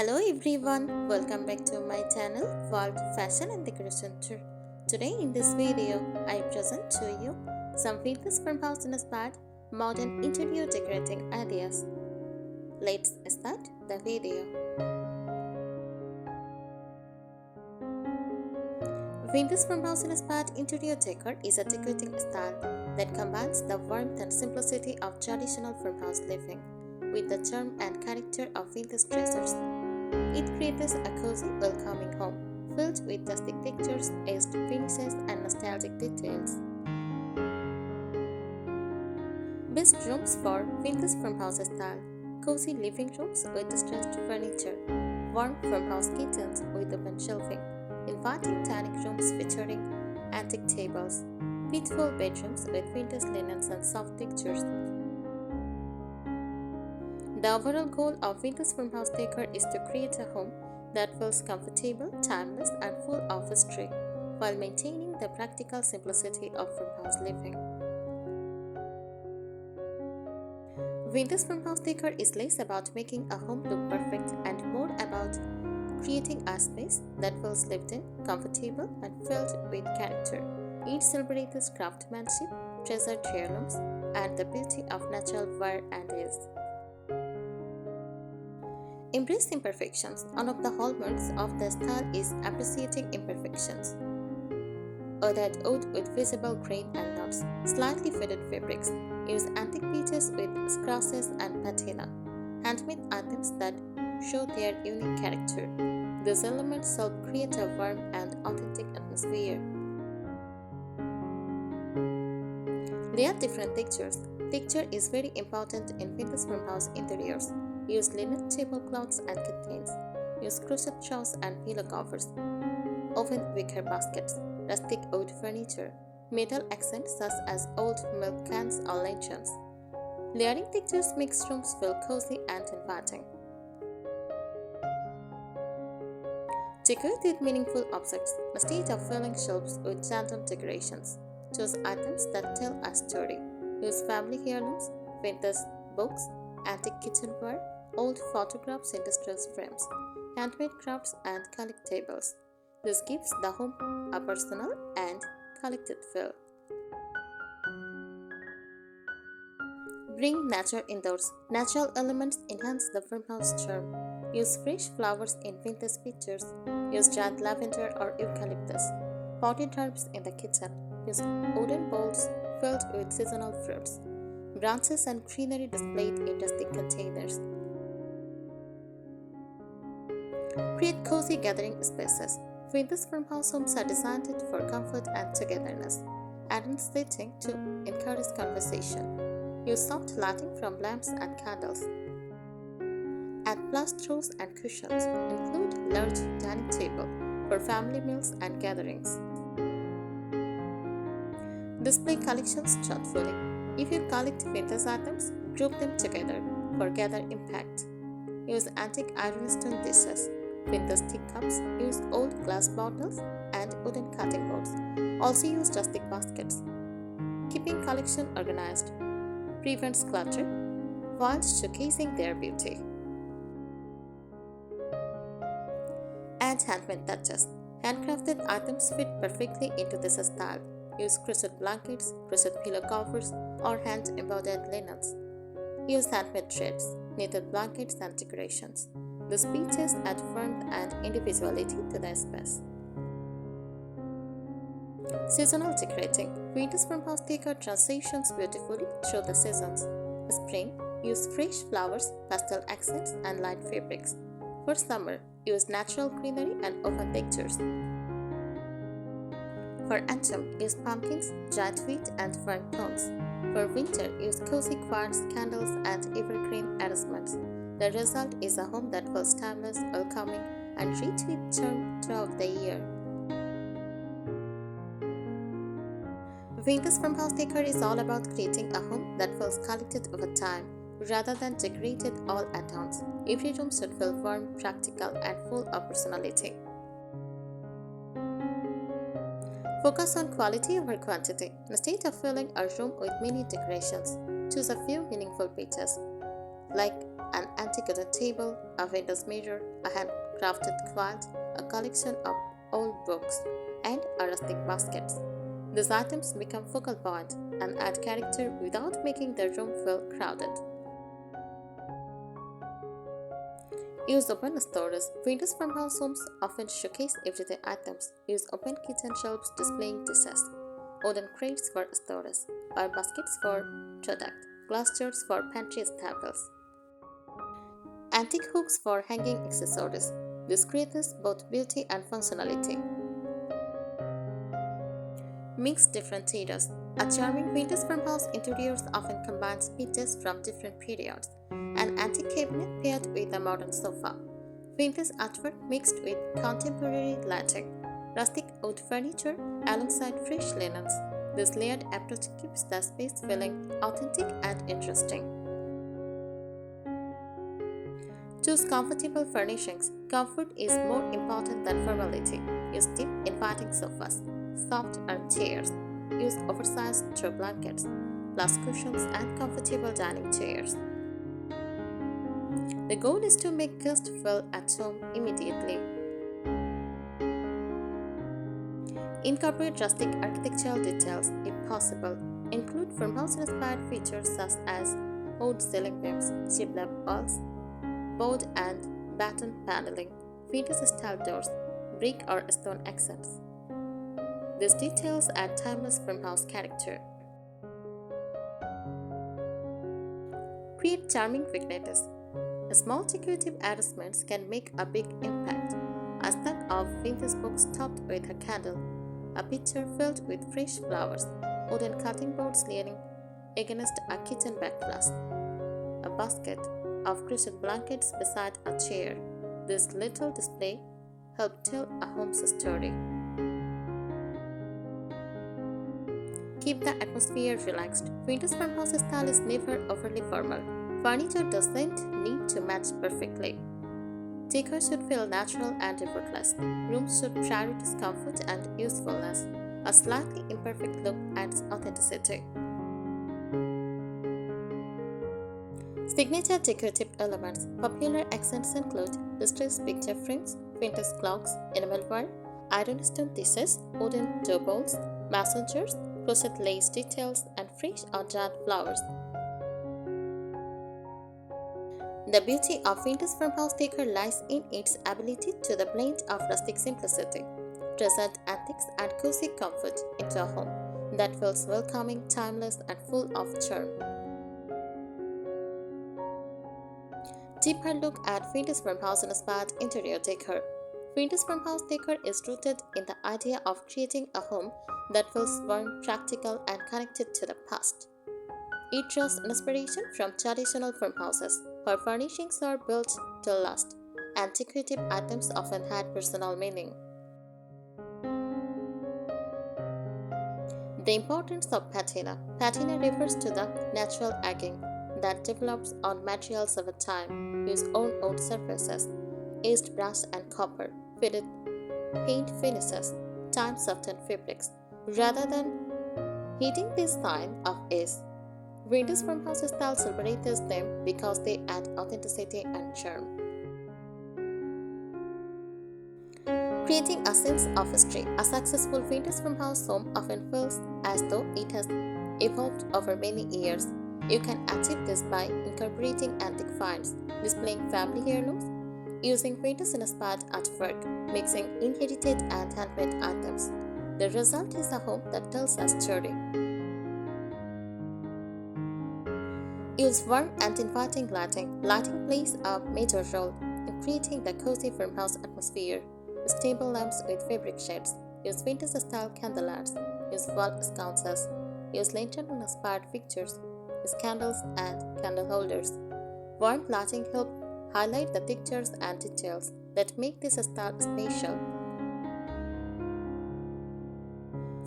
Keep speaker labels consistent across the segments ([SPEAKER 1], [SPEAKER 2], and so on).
[SPEAKER 1] Hello everyone, welcome back to my channel World Fashion and Decoration Tour. Today in this video, I present to you some famous farmhouse inspired modern interior decorating ideas. Let's start the video. Vintage farmhouse inspired interior decor is a decorating style that combines the warmth and simplicity of traditional farmhouse living with the charm and character of vintage treasures. It creates a cozy, welcoming home filled with rustic textures, aged finishes, and nostalgic details. Best rooms for vintage farmhouse style: cozy living rooms with distressed furniture, warm farmhouse kitchens with open shelving, inviting dining rooms featuring antique tables, peaceful bedrooms with vintage linens and soft textures. The overall goal of vintage farmhouse decor is to create a home that feels comfortable, timeless, and full of history, while maintaining the practical simplicity of farmhouse living. Vintage farmhouse decor is less about making a home look perfect and more about creating a space that feels lived in, comfortable, and filled with character. It celebrates craftsmanship, treasured heirlooms, and the beauty of natural wear and ease. Embrace imperfections. One of the hallmarks of the style is appreciating imperfections. Ordered wood with visible grain and knots, slightly faded fabrics. Use antique pieces with scratches and patina, handmade items that show their unique character. These elements help create a warm and authentic atmosphere. Layer different textures. Texture is very important in vintage farmhouse interiors. Use linen tablecloths and curtains. Use crochet straws and pillow covers. Open wicker baskets, rustic wood furniture, metal accents such as old milk cans or lanterns. Layering textures makes rooms feel cozy and inviting. Decorate with meaningful objects instead of filling shelves with random decorations. Choose items that tell a story. Use family heirlooms, vintage books, antique kitchenware, old photographs in distress frames, handmade crafts, and collectibles. This gives the home a personal and collected feel. Bring nature indoors. Natural elements enhance the farmhouse charm. Use fresh flowers in vintage pictures. Use dried lavender or eucalyptus. Potted herbs in the kitchen. Use wooden bowls filled with seasonal fruits. Branches and greenery displayed in rustic containers. Create cozy gathering spaces. Vintage farmhouse homes are designed for comfort and togetherness. Add in seating to encourage conversation. Use soft lighting from lamps and candles. Add plush throws and cushions. Include large dining table for family meals and gatherings. Display collections thoughtfully. If you collect vintage items, group them together for gather impact. Use antique iron stone dishes, vintage teacups, use old glass bottles, and wooden cutting boards. Also use rustic baskets. Keeping collection organized prevents clutter while showcasing their beauty. Add handmade touches. Handcrafted items fit perfectly into this style. Use crochet blankets, crochet pillow covers, or hand-embroidered linens. Use handmade threads, knitted blankets, and decorations. These pieces add warmth and individuality to the space. Seasonal decorating. Vintage farmhouse decor transitions beautifully through the seasons. Spring, use fresh flowers, pastel accents, and light fabrics. For summer, use natural greenery and open textures. For autumn, use pumpkins, dried wheat, and warm tones. For winter, use cozy quartz candles and evergreen arrangements. The result is a home that feels timeless, welcoming, and rich with charm throughout the year. Vintage farmhouse decor is all about creating a home that feels collected over time, rather than decorated all at once. Every room should feel warm, practical, and full of personality. Focus on quality over quantity. Instead of filling a room with many decorations, choose a few meaningful pieces, like an antique wooden table, a windows mirror, a handcrafted quilt, a collection of old books, and a rustic basket. These items become focal point and add character without making the room feel crowded. Use open storage. Windows farmhouse homes often showcase everyday items. Use open kitchen shelves displaying dishes, wooden crates for storage, or baskets for product, glass jars for pantry staples. Antique hooks for hanging accessories. This creates both beauty and functionality. Mix different eras. A charming vintage farmhouse interiors often combines pieces from different periods. An antique cabinet paired with a modern sofa. Vintage artwork mixed with contemporary lighting. Rustic wood furniture alongside fresh linens. This layered approach keeps the space feeling authentic and interesting. Choose comfortable furnishings. Comfort is more important than formality. Use deep, inviting sofas, soft armchairs. Use oversized throw blankets, plus cushions, and comfortable dining chairs. The goal is to make guests feel at home immediately. Incorporate rustic architectural details if possible. Include farmhouse-inspired features such as wood ceiling beams, shiplap walls, board and batten paneling, vintage-style doors, brick or stone accents. These details add timeless farmhouse character. Create charming vignettes. Small decorative arrangements can make a big impact. A stack of vintage books topped with a candle, a pitcher filled with fresh flowers, wooden cutting boards leaning against a kitchen backplace, a basket of crochet blankets beside a chair. This little display helps tell a home's story. Keep the atmosphere relaxed. Vintage farmhouse style is never overly formal. Furniture doesn't need to match perfectly. Decor should feel natural and effortless. Rooms should prioritize comfort and usefulness. A slightly imperfect look adds authenticity. Signature decorative elements. Popular accents include distressed picture frames, vintage clocks, enamel ware, ironstone dishes, wooden dough bowls, mason jars, crochet lace details, and fresh or dried flowers. The beauty of vintage farmhouse decor lies in its ability to the blend of rustic simplicity, treasured antiques, and cozy comfort into a home that feels welcoming, timeless, and full of charm. Deeper look at vintage farmhouse inspired interior decor. Vintage farmhouse decor is rooted in the idea of creating a home that feels warm, practical, and connected to the past. It draws inspiration from traditional farmhouses, where furnishings are built to last, and decorative items often had personal meaning. The importance of patina. Patina refers to the natural aging that develops on materials over time. Use own wood surfaces, aged brass and copper, fitted paint finishes, time-softened fabrics, rather than hitting the sign of age. Vintage farmhouse style celebrates them because they add authenticity and charm. Creating a sense of history. A successful vintage farmhouse home often feels as though it has evolved over many years. You can achieve this by incorporating antique finds, displaying family heirlooms, using vintage-inspired artwork, mixing inherited and handmade items. The result is a home that tells a story. Use warm and inviting lighting. Lighting plays a major role in creating the cozy farmhouse atmosphere. Use table lamps with fabric shades. Use vintage-style candlelights. Use wall sconces. Use lantern-inspired fixtures. Use candles and candle holders. Warm lighting helps highlight the textures and details that make this style special.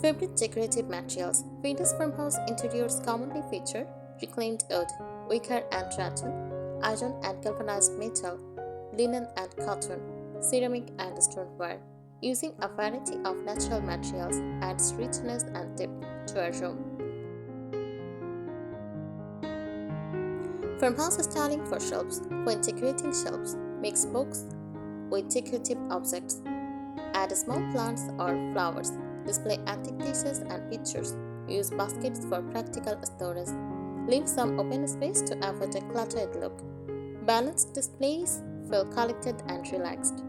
[SPEAKER 1] Favorite decorative materials. Vintage farmhouse interiors commonly feature reclaimed wood, wicker and rattan, iron and galvanized metal, linen and cotton, ceramic and stoneware. Using a variety of natural materials adds richness and depth to a room. Farmhouse styling for shelves. When decorating shelves, mix books with decorative objects. Add small plants or flowers. Display antique dishes and pictures. Use baskets for practical storage. Leave some open space to avoid a cluttered look. Balanced displays feel collected and relaxed.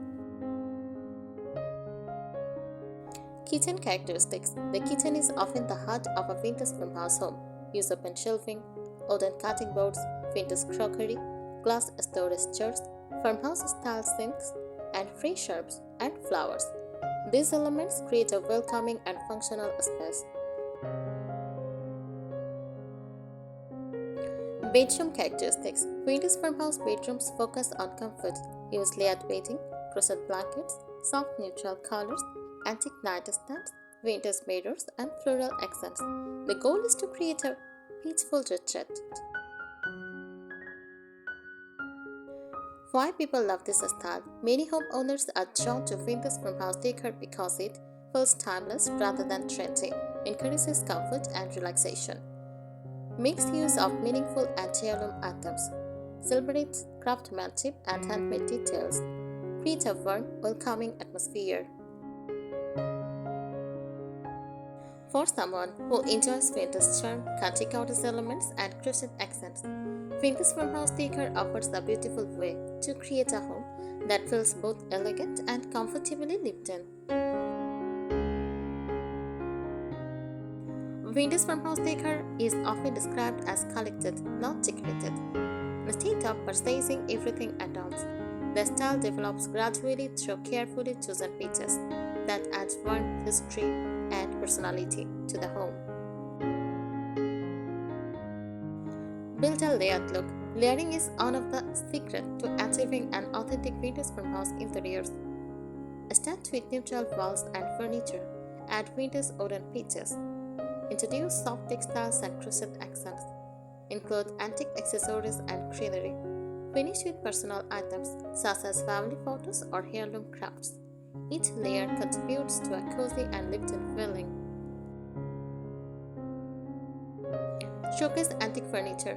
[SPEAKER 1] Kitchen characteristics. The kitchen is often the heart of a vintage farmhouse home. Use open shelving, wooden cutting boards, vintage crockery, glass storage jars, farmhouse-style sinks, and fresh herbs and flowers. These elements create a welcoming and functional space. Bedroom characteristics. Vintage farmhouse bedrooms focus on comfort. Use layered bedding, crochet blankets, soft neutral colors, antique nightstands, vintage mirrors, and floral accents. The goal is to create a peaceful retreat. Why people love this style? Many homeowners are drawn to vintage farmhouse decor because it feels timeless rather than trendy, encourages comfort and relaxation. Makes use of meaningful and heirloom items, celebrates craftsmanship and handmade details, create a warm, welcoming atmosphere. For someone who enjoys vintage charm, country cottage elements, and crochet accents, vintage farmhouse decor offers a beautiful way to create a home that feels both elegant and comfortably lived in. Vintage farmhouse decor is often described as collected, not decorated. Instead of purchasing everything at once, the style develops gradually through carefully chosen pieces that add warmth, history, and personality to the home. Build a layered look. Layering is one of the secrets to achieving an authentic vintage farmhouse interiors. Start with neutral walls and furniture. Add vintage wooden pieces. Introduce soft textiles and crochet accents. Include antique accessories and greenery. Finish with personal items such as family photos or heirloom crafts. Each layer contributes to a cozy and lived-in feeling. Showcase antique furniture.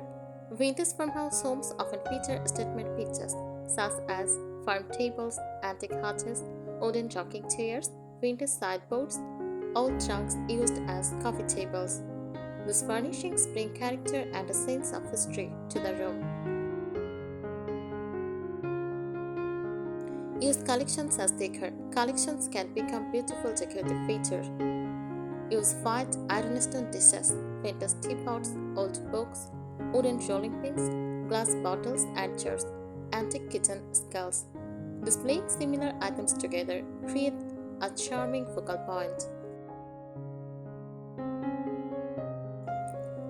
[SPEAKER 1] Vintage farmhouse homes often feature statement pieces such as farm tables, antique hutches, wooden rocking chairs, vintage sideboards, old trunks used as coffee tables. These furnishings bring character and a sense of history to the room. Use collections as decor. Collections can become beautiful decorative features. Use white ironstone dishes, vintage teapots, old books, wooden rolling pins, glass bottles and jars, antique kitchen skulls. Displaying similar items together create a charming focal point.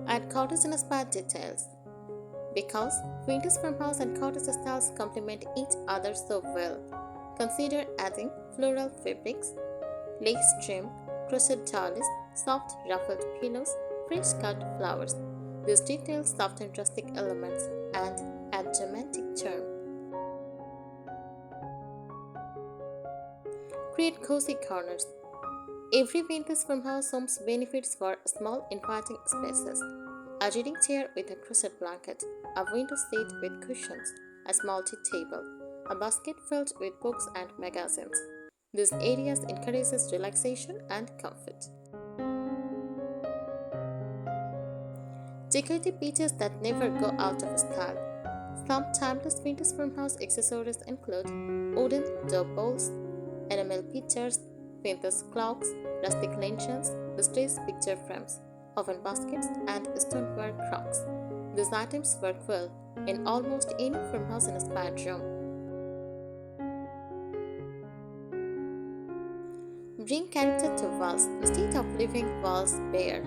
[SPEAKER 1] Add cottage-inspired details. Because vintage farmhouse and cottage styles complement each other so well, consider adding floral fabrics, lace trim, crochet dowlies, soft ruffled pillows, fresh cut flowers. These details soften rustic elements and add dramatic charm. Create cozy corners. Every vintage farmhouse home benefits for small inviting spaces. A reading chair with a crochet blanket, a window seat with cushions, a small tea table, a basket filled with books and magazines. These areas encourages relaxation and comfort. Decorative pieces that never go out of style. Some timeless vintage farmhouse accessories include wooden dough bowls, enamel pictures, vintage clocks, rustic lanterns, distressed picture frames, oven baskets, and stoneware crocks. These items work well in almost any farmhouse-inspired room. Bring character to walls instead of leaving walls bare.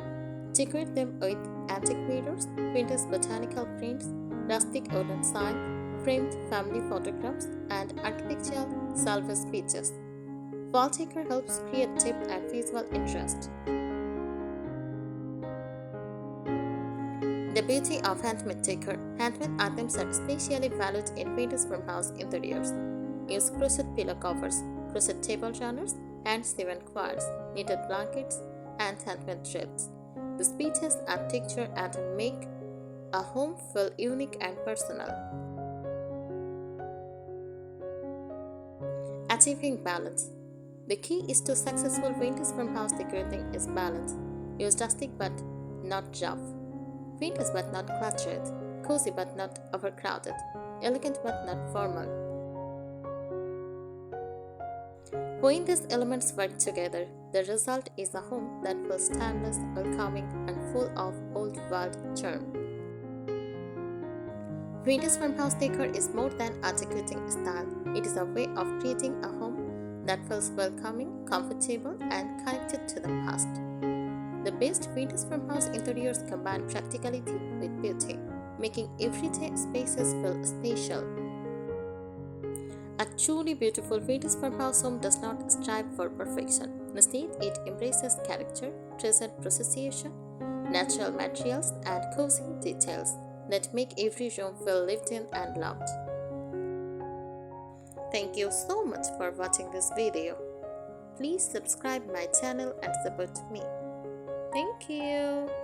[SPEAKER 1] Decorate them with antique mirrors, vintage botanical prints, rustic wooden sign, framed family photographs, and architectural salvage pieces. Wall decor helps create depth and visual interest. The beauty of handmade decor. Handmade items are especially valued in vintage farmhouse interiors. Use crochet pillow covers, crochet table runners, and sewn quilts, knitted blankets, and handmade threads. These pieces add texture and make a home feel unique and personal. Achieving balance. The key is to successful vintage farmhouse decorating is balance. Use rustic but not rough, vintage but not cluttered, cozy but not overcrowded, elegant but not formal. When these elements work together, the result is a home that feels timeless, welcoming, and full of old world charm. Vintage farmhouse decor is more than a decorating style. It is a way of creating a home that feels welcoming, comfortable, and connected to the past. The best vintage farmhouse interiors combine practicality with beauty, making everyday spaces feel special. A truly beautiful vintage farmhouse home does not strive for perfection. Instead, it embraces character, treasured precision, natural materials, and cozy details that make every room feel lived in and loved. Thank you so much for watching this video. Please subscribe my channel and support me. Thank you.